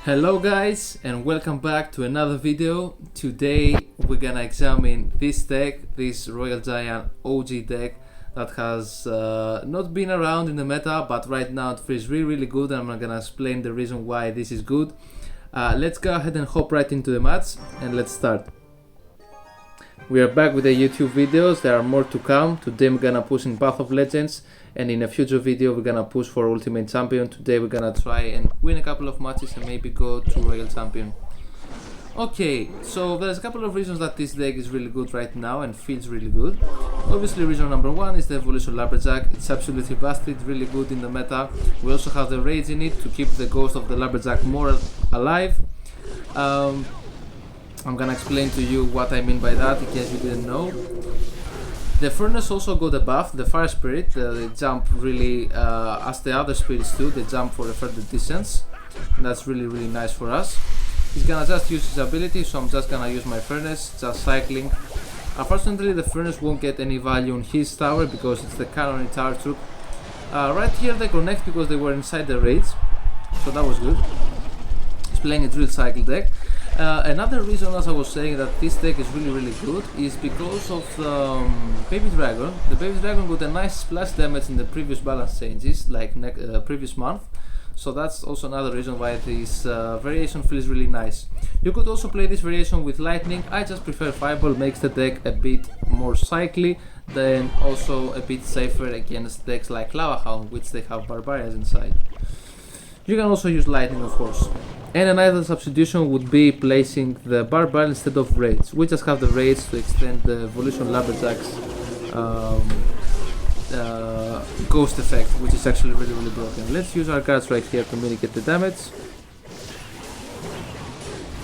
Hello guys and welcome back to another video. Today we're gonna examine this deck, this Royal Giant OG deck that has not been around in the meta, but right now it feels really good, and I'm gonna explain the reason why this is good. Let's go ahead and hop right into the match and let's start. We are back with the YouTube videos. There are more to come. Today we're gonna push in Path of Legends, and in a future video we're gonna push for Ultimate Champion. Today we're gonna try and win a couple of matches and maybe go to Royal Champion. Okay, so there's a couple of reasons that this deck is really good right now and feels really good. Obviously reason number one is the Evolution Lumberjack. It's absolutely busted, really good in the meta. We also have the Rage in it to keep the ghost of the Lumberjack more alive. I'm gonna explain to you what I mean by that in case you didn't know. The Furnace also got a buff, the Fire Spirit. They jump really, as the other spirits do, they jump for a further distance. And that's really nice for us. He's gonna just use his ability, so I'm just gonna use my Furnace, just cycling. Unfortunately the Furnace won't get any value on his tower because it's the Cannon Tower troop. Right here they connect because they were inside the raids, so that was good. He's playing a drill cycle deck. Another reason, as I was saying, that this deck is really good is because of the Baby Dragon. The Baby Dragon got a nice splash damage in the previous balance changes, like previous month. So that's also another reason why this variation feels really nice. You could also play this variation with Lightning. I just prefer Fireball, makes the deck a bit more cycly, then also a bit safer against decks like Lava Hound, which they have Barbarians inside. You can also use Lightning, of course. And another substitution would be placing the Barbarian instead of Raids. We just have the Raids to extend the Evolution Lumberjack's ghost effect, which is actually really broken. Let's use our cards right here to mitigate the damage.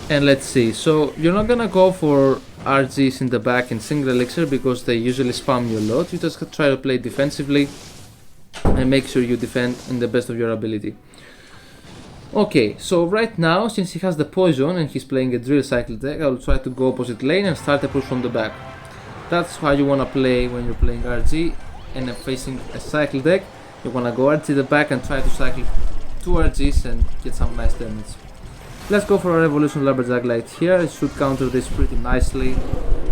And let's see, so you're not gonna go for RGs in the back and single elixir because they usually spam you a lot. You just try to play defensively and make sure you defend in the best of your ability. Okay, so right now, since he has the poison and he's playing a drill cycle deck, I will try to go opposite lane and start a push from the back. That's how you wanna play when you're playing RG and facing a cycle deck. You wanna go RG the back and try to cycle 2 RGs and get some nice damage. Let's go for our Evolution Lumberjack light here. It should counter this pretty nicely.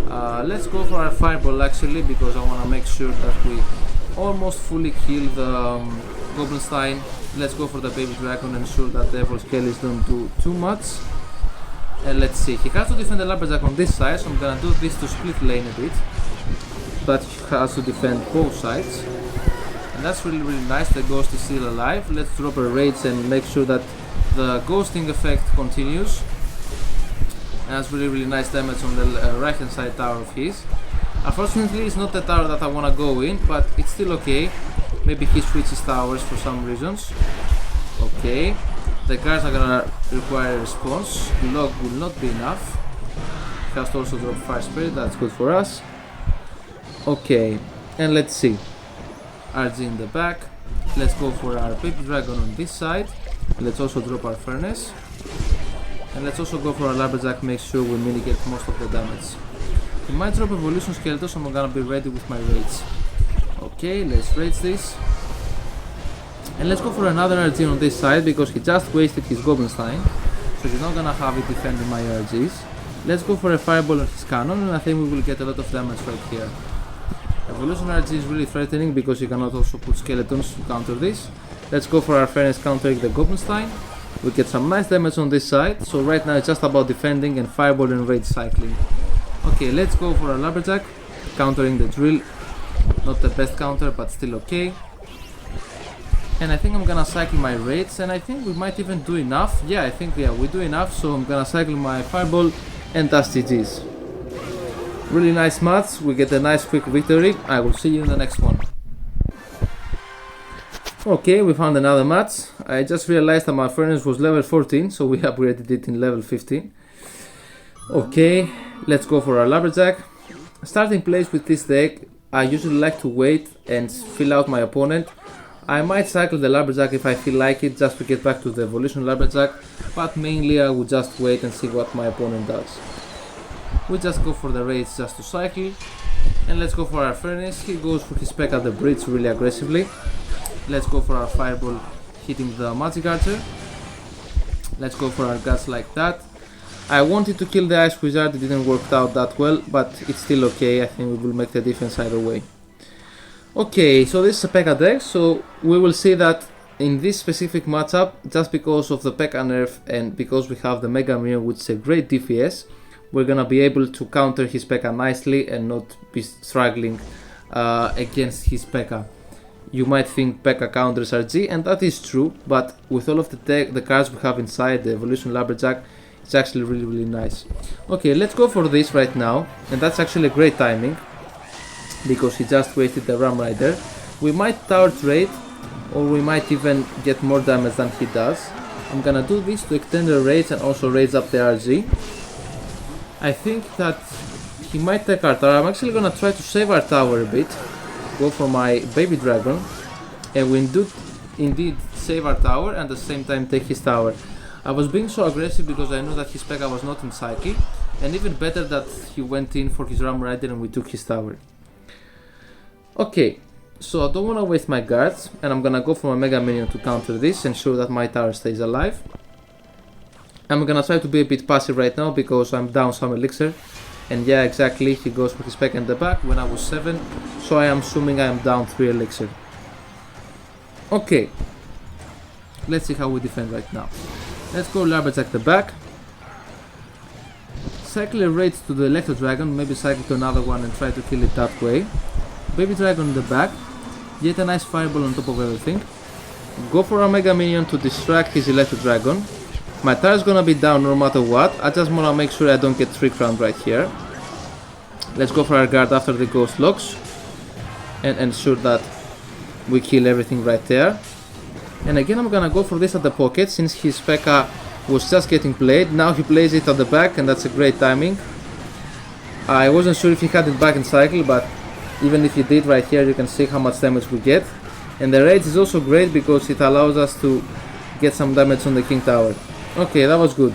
Let's go for our Fireball actually, because I wanna make sure that we almost fully kill the Goblinstein. Let's go for the Baby Dragon and ensure that the Evil Skellies don't do too much. And let's see, he has to defend the Lumberjack on this side, so I'm gonna do this to split lane a bit. But he has to defend both sides. And that's really nice, the ghost is still alive. Let's drop a Rage and make sure that the ghosting effect continues. And that's really nice damage on the right hand side tower of his. Unfortunately it's not the tower that I wanna go in, but it's still okay. Maybe he switches towers for some reasons. Okay, the guards are gonna require a response. Log will not be enough. He has to also drop Fire Spirit, that's good for us. Okay, and let's see. RG in the back. Let's go for our Baby Dragon on this side. Let's also drop our Furnace. And let's also go for our Lumberjack, make sure we mitigate most of the damage. He might drop Evolution Skeleton, so I'm gonna be ready with my Rage. Okay, let's Rage this. And let's go for another RG on this side because he just wasted his Goblinstein. So he's not gonna have it defending my RGs. Let's go for a Fireball on his Cannon, and I think we will get a lot of damage right here. Evolution RG is really threatening because you cannot also put skeletons to counter this. Let's go for our Furnace countering the Goblinstein. We get some nice damage on this side, so right now it's just about defending and Fireball and Rage cycling. Okay, let's go for our Lumberjack, countering the drill. Not the best counter, but still okay. And I think I'm gonna cycle my Raids, and I think we might even do enough. Yeah, I think we do enough, so I'm gonna cycle my Fireball, and that's GG's. Really nice match, we get a nice quick victory. I will see you in the next one. Okay, we found another match. I just realized that my Furnace was level 14, so we upgraded it in level 15. Okay, let's go for our Lumberjack. Starting place with this deck, I usually like to wait and fill out my opponent. I might cycle the Lumberjack if I feel like it, just to get back to the Evolution Lumberjack, but mainly I would just wait and see what my opponent does. We just go for the Rage just to cycle, and let's go for our Furnace. He goes for his spec at the bridge really aggressively. Let's go for our Fireball hitting the Magic Archer. Let's go for our guts like that. I wanted to kill the Ice Wizard, it didn't work out that well, but it's still okay. I think we will make the difference either way. Okay, so this is a P.E.K.K.A deck, so we will see that in this specific matchup, just because of the P.E.K.K.A nerf and because we have the Mega Minion, which is a great DPS, we're gonna be able to counter his P.E.K.K.A nicely and not be struggling against his P.E.K.K.A. You might think P.E.K.K.A counters RG, and that is true, but with all of the cards we have inside the Evolution Lumberjack, it's actually really nice. Okay, let's go for this right now, and that's actually a great timing, because he just wasted the Ram Rider. We might tower trade, or we might even get more damage than he does. I'm gonna do this to extend the rage and also raise up the RG. I think that he might take our tower. I'm actually gonna try to save our tower a bit, go for my Baby Dragon, and we do indeed save our tower and at the same time take his tower. I was being so aggressive because I knew that his P.E.K.K.A was not in Psyche, and even better that he went in for his Ram Rider and we took his tower. Okay, so I don't want to waste my guards, and I'm gonna go for my Mega Minion to counter this, ensure that my tower stays alive. I'm gonna try to be a bit passive right now because I'm down some elixir, and yeah, exactly, he goes for his P.E.K.K.A in the back when I was 7, so I am assuming I am down 3 elixir. Okay, let's see how we defend right now. Let's go Lumberjack the back. Cycle a Rage to the Electro Dragon, maybe cycle to another one and try to kill it that way. Baby Dragon in the back, yet a nice fireball on top of everything. Go for a Mega Minion to distract his Electro Dragon. My tower is gonna be down no matter what, I just wanna make sure I don't get trick round right here. Let's go for our guard after the Ghost Locks and ensure that we kill everything right there. And again I'm gonna go for this at the pocket since his P.E.K.K.A was just getting played. Now he plays it at the back and that's a great timing. I wasn't sure if he had it back in cycle, but even if he did, right here you can see how much damage we get. And the rage is also great because it allows us to get some damage on the King Tower. Okay, that was good.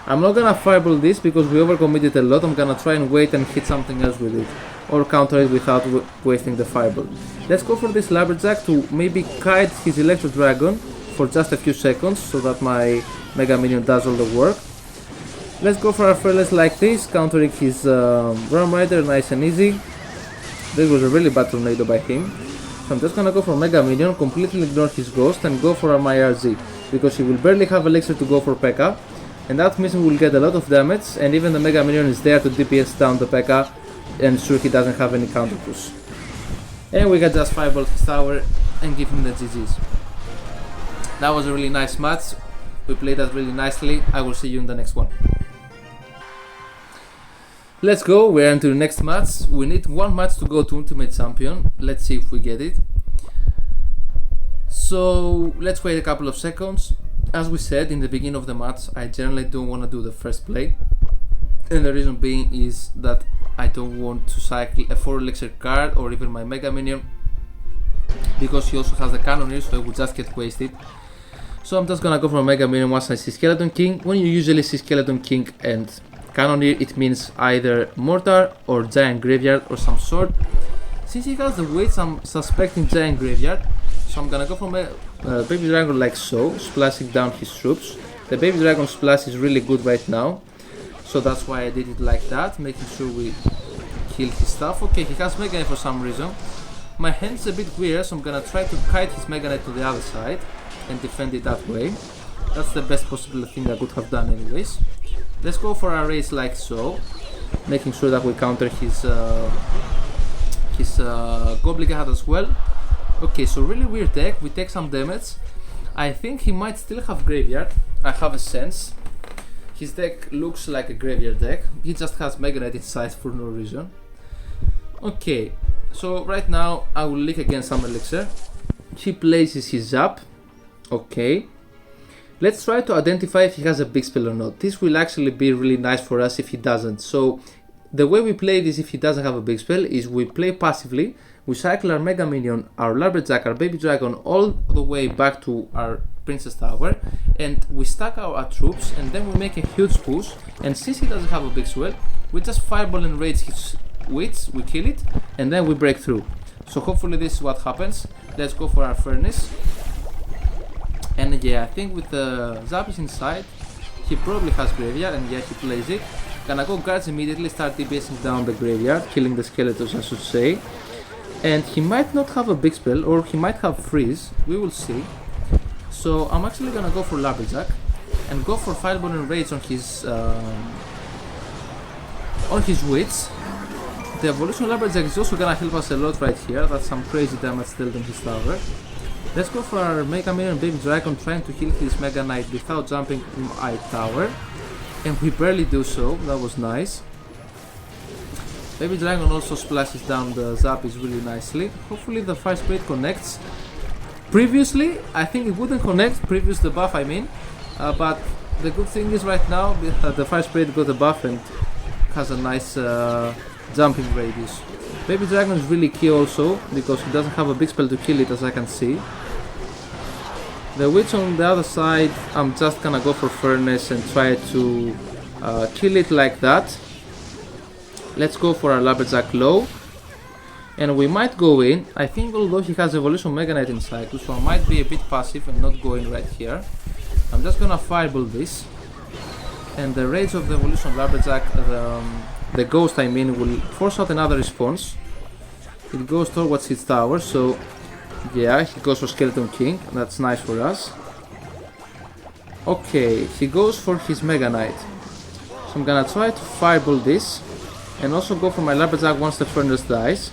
I'm not gonna fireball this because we overcommitted a lot. I'm gonna try and wait and hit something else with it, or counter it without wasting the fireball. Let's go for this Lumberjack to maybe kite his Electro Dragon for just a few seconds so that my Mega Minion does all the work. Let's go for our Fearless like this, countering his Ram Rider nice and easy. This was a really bad tornado by him. So I'm just gonna go for Mega Minion, completely ignore his Ghost and go for my RG, because he will barely have elixir to go for P.E.K.K.A, and that means we will get a lot of damage, and even the Mega Minion is there to DPS down the P.E.K.K.A and ensure he doesn't have any counter push. And we can just fireball his tower and give him the GG's. That was a really nice match. We played that really nicely. I will see you in the next one. Let's go, we're into the next match. We need one match to go to Ultimate Champion. Let's see if we get it. So let's wait a couple of seconds. As we said in the beginning of the match, I generally don't want to do the first play. And the reason being is that I don't want to cycle a 4 elixir card or even my Mega Minion, because he also has the Cannoneer, so it will just get wasted. So I'm just gonna go for a Mega Minion once I see Skeleton King. When you usually see Skeleton King and Cannoneer, it means either Mortar or Giant Graveyard or some sort. Since he has the weights, I'm suspecting Giant Graveyard. So I'm gonna go for my Baby Dragon like so, splashing down his troops. The Baby Dragon splash is really good right now, so that's why I did it like that, making sure we kill his stuff. Okay, he has Mega Knight for some reason. My hand's a bit weird, so I'm gonna try to kite his Mega Knight to the other side and defend it that way. That's the best possible thing I could have done anyways. Let's go for a race like so, making sure that we counter his Goblin Hat as well. Okay, so really weird deck, we take some damage. I think he might still have Graveyard, I have a sense. His deck looks like a Graveyard deck, he just has Mega Knight inside for no reason. Okay, so right now I will leak against some elixir. He places his Zap. Okay, let's try to identify if he has a big spell or not. This will actually be really nice for us if he doesn't. So the way we play this if he doesn't have a big spell is we play passively. We cycle our Mega Minion, our Lumberjack, our Baby Dragon all the way back to our Princess Tower, and we stack our troops, and then we make a huge push. And since he doesn't have a big spell, we just fireball and rage his wits, we kill it, and then we break through. So hopefully this is what happens. Let's go for our Furnace. And yeah, I think with the Zappies inside, he probably has graveyard, and yeah, he plays it. Gonna go guards immediately, start DPSing down the graveyard, killing the skeletons, I should say. And he might not have a big spell, or he might have freeze, we will see. So I'm actually gonna go for Lumberjack and go for Fireball and Rage on his Witch. The Evolution Lumberjack is also gonna help us a lot right here. That's some crazy damage dealt on his tower. Let's go for our Mega Minion Baby Dragon, trying to heal his Mega Knight without jumping my tower. And we barely do so, that was nice. Baby Dragon also splashes down the Zappies really nicely. Hopefully the Fire Spirit connects. Previously, I think it wouldn't connect, previous the buff I mean. But the good thing is right now, the Fire Spirit got a buff and has a nice jumping radius. Baby Dragon is really key also, because he doesn't have a big spell to kill it, as I can see. The Witch on the other side, I'm just gonna go for Furnace and try to kill it like that. Let's go for our Lumberjack low. And we might go in. I think although he has Evolution Mega Knight in cycle, so I might be a bit passive and not go in right here. I'm just gonna Fireball this. And the Rage of the Evolution Lumberjack, the Ghost I mean, will force out another response. It goes towards his tower, so yeah, he goes for Skeleton King, that's nice for us. Okay, he goes for his Mega Knight. So I'm gonna try to Fireball this, and also go for my Lumberjack once the Furnace dies.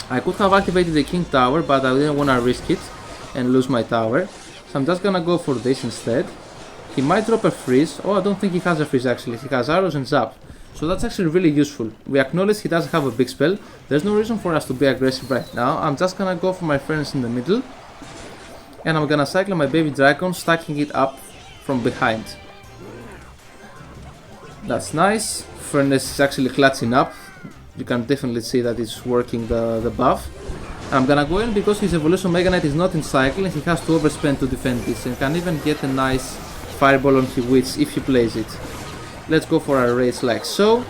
I could have activated the King Tower, but I didn't wanna risk it and lose my tower. So I'm just gonna go for this instead. He might drop a freeze. Oh, I don't think he has a freeze actually, he has arrows and zap. So that's actually really useful. We acknowledge he doesn't have a big spell. There's no reason for us to be aggressive right now. I'm just gonna go for my Furnace in the middle. And I'm gonna cycle my Baby Dragon, stacking it up from behind. That's nice. Furnace is actually clutching up. You can definitely see that it's working the buff. I'm gonna go in because his Evolution Mega Knight is not in cycle and he has to overspend to defend this, and can even get a nice Fireball on his Witch if he plays it. Let's go for a Rage like so.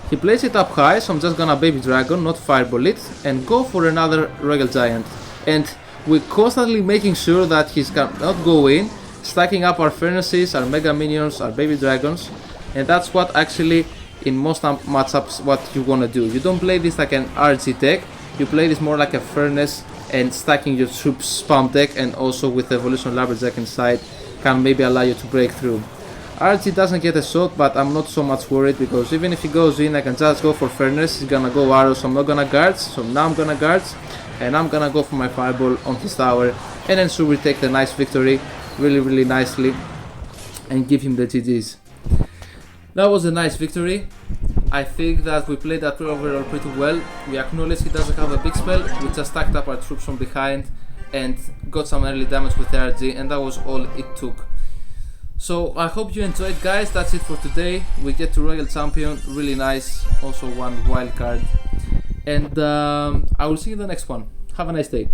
He plays it up high, so I'm just gonna Baby Dragon, not Fireball it, and go for another Royal Giant. And we're constantly making sure that he cannot go in, stacking up our Furnaces, our Mega Minions, our Baby Dragons, and that's what actually in most matchups what you wanna do. You don't play this like an RG deck, you play this more like a Furnace and stacking your troops spam deck, and also with Evolution Lumberjack inside can maybe allow you to break through. RG doesn't get a shot, but I'm not so much worried because even if he goes in, I can just go for Furnace. He's gonna go arrows, so I'm not gonna guards. So now I'm gonna guards, and I'm gonna go for my Fireball on his tower, and ensure we take the nice victory really nicely and give him the GG's. That was a nice victory. I think that we played that overall pretty well. We acknowledge he doesn't have a big spell. We just stacked up our troops from behind and got some early damage with RG, and that was all it took. So I hope you enjoyed, guys. That's it for today. We get to Royal Champion, really nice. Also one wild card, and I will see you in the next one. Have a nice day.